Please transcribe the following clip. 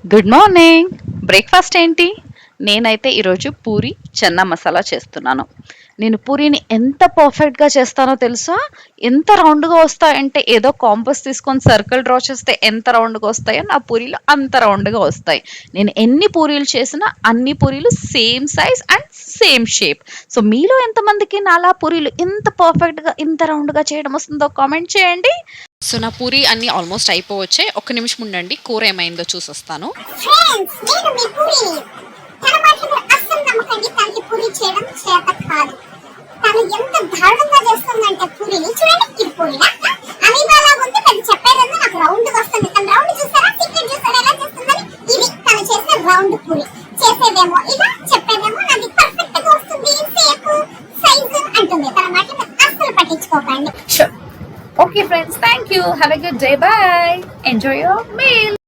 Good morning. Breakfast ఏంటి? నేనైతే ఈరోజు పూరి చన్నా మసాలా చేస్తున్నాను. నేను పూరీని ఎంత పర్ఫెక్ట్‌గా చేస్తానో తెలుసా? ఎంత రౌండ్‌గా వస్తాయంటే ఏదో కాంపాస్ తీసుకొని సర్కిల్ డ్రా చేస్తే ఎంత రౌండ్‌గా వస్తాయో నా పూరీలు అంత రౌండ్‌గా వస్తాయి. నేను ఎన్ని పూరీలు చేసినా అన్ని పూరీలు same size and same shape. So, మీలో ఎంతమందికి నాలా పూరీలు ఇంత పర్ఫెక్ట్‌గా, ఇంత రౌండ్‌గా చేయడం వస్తుందో కామెంట్ చేయండి. సో, నా పూరి అన్నీ ఆల్మోస్ట్ అయిపోవచ్చాయి. ఒక్క నిమిషం ఉండండి. కూర ఏమైందో చూసొస్తాను. ఫ్రెండ్స్, నేను మీ పూరిని. తన మాటలు అస్సలు నమ్మకండి. తనకి పూరి చేయడం చేత కాదు. తను ఎంత దారుణంగా చేస్తుందంటే పూరిని చూడండి. ఇది పూరినా అమీబాలా ఉంది. తను చెప్పేదంతా నాకు రౌండ్ వస్తుంది. తను రౌండ్ చూసారా, సీక్రెట్ చూసారా ఎలా చేస్తుందని? ఇది తను చేసే రౌండ్ పూరి. చేసేదేమో ఇలా, చెప్పేదేమో నాది పర్ఫెక్ట్ గా వస్తుంది, షేప్ సైజ్ అంటుంది. తన మాటలు అస్సలు పట్టించుకోకండి. Sure. Okay, friends. Thank you. Have a good day. Bye. Enjoy your meal.